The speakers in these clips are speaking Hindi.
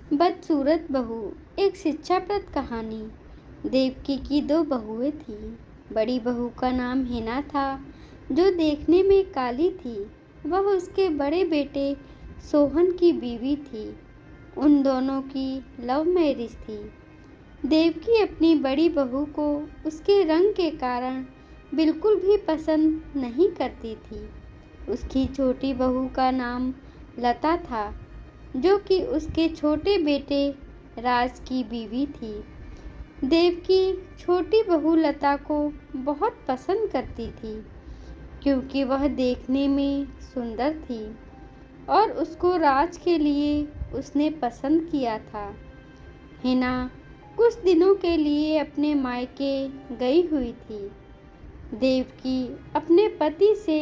बदसूरत बहू। एक शिक्षाप्रद कहानी। देवकी की दो बहुएं थीं। बड़ी बहू का नाम हिना था, जो देखने में काली थी। वह उसके बड़े बेटे सोहन की बीवी थी। उन दोनों की लव मैरिज थी। देवकी अपनी बड़ी बहू को उसके रंग के कारण बिल्कुल भी पसंद नहीं करती थी। उसकी छोटी बहू का नाम लता था, जो कि उसके छोटे बेटे राज की बीवी थी। देवकी छोटी बहू लता को बहुत पसंद करती थी, क्योंकि वह देखने में सुंदर थी और उसको राज के लिए उसने पसंद किया था। हिना कुछ दिनों के लिए अपने मायके गई हुई थी। देवकी अपने पति से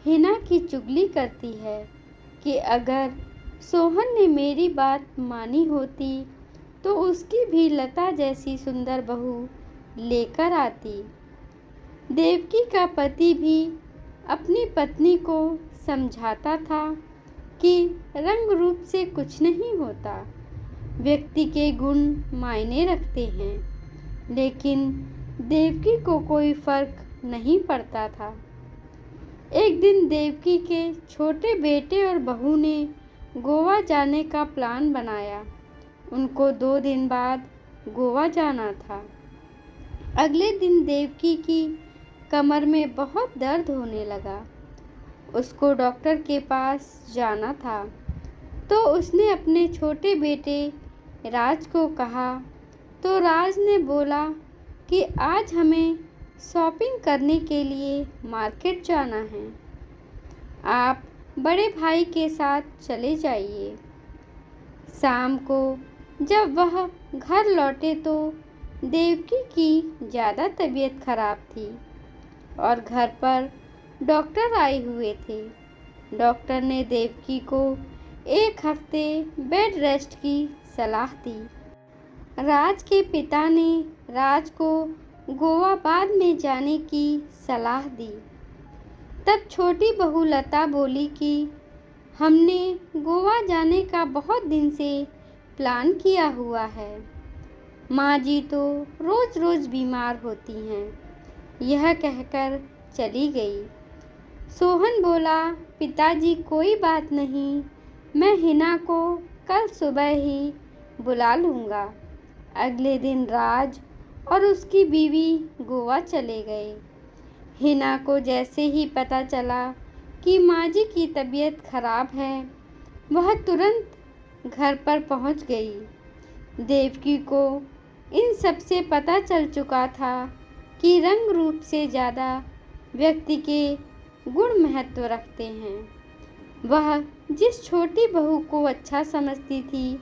हिना की चुगली करती है कि अगर सोहन ने मेरी बात मानी होती तो उसकी भी लता जैसी सुंदर बहू लेकर आती। देवकी का पति भी अपनी पत्नी को समझाता था कि रंग रूप से कुछ नहीं होता, व्यक्ति के गुण मायने रखते हैं। लेकिन देवकी को कोई फर्क नहीं पड़ता था। एक दिन देवकी के छोटे बेटे और बहू ने गोवा जाने का प्लान बनाया। उनको 2 दिन बाद गोवा जाना था। अगले दिन देवकी की कमर में बहुत दर्द होने लगा। उसको डॉक्टर के पास जाना था, तो उसने अपने छोटे बेटे राज को कहा। तो राज ने बोला कि आज हमें शॉपिंग करने के लिए मार्केट जाना है, आप बड़े भाई के साथ चले जाइए। शाम को जब वह घर लौटे तो देवकी की ज़्यादा तबीयत खराब थी और घर पर डॉक्टर आए हुए थे। डॉक्टर ने देवकी को 1 हफ्ते बेड रेस्ट की सलाह दी। राज के पिता ने राज को गोवा बाद में जाने की सलाह दी। तब छोटी बहू लता बोली कि हमने गोवा जाने का बहुत दिन से प्लान किया हुआ है। माँ जी तो रोज़ रोज़ बीमार होती हैं। यह कहकर चली गई। सोहन बोला, पिताजी कोई बात नहीं, मैं हिना को कल सुबह ही बुला लूँगा। अगले दिन राज और उसकी बीवी गोवा चले गए। हिना को जैसे ही पता चला कि माँ जी की तबीयत खराब है, वह तुरंत घर पर पहुँच गई। देवकी को इन सब से पता चल चुका था कि रंग रूप से ज़्यादा व्यक्ति के गुण महत्व रखते हैं। वह जिस छोटी बहू को अच्छा समझती थी,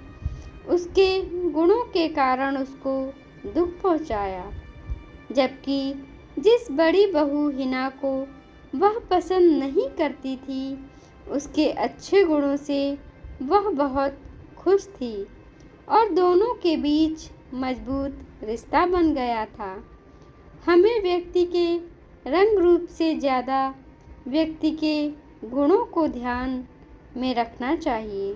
उसके गुणों के कारण उसको दुख पहुंचाया, जबकि जिस बड़ी बहू हिना को वह पसंद नहीं करती थी, उसके अच्छे गुणों से वह बहुत खुश थी और दोनों के बीच मजबूत रिश्ता बन गया था। हमें व्यक्ति के रंग रूप से ज़्यादा व्यक्ति के गुणों को ध्यान में रखना चाहिए।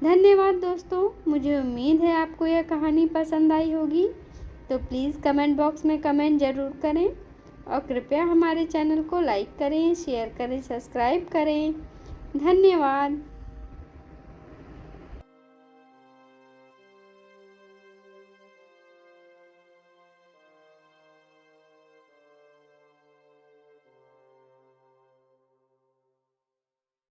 धन्यवाद दोस्तों। मुझे उम्मीद है आपको यह कहानी पसंद आई होगी, तो प्लीज़ कमेंट बॉक्स में कमेंट ज़रूर करें और कृपया हमारे चैनल को लाइक करें, शेयर करें, सब्सक्राइब करें। धन्यवाद।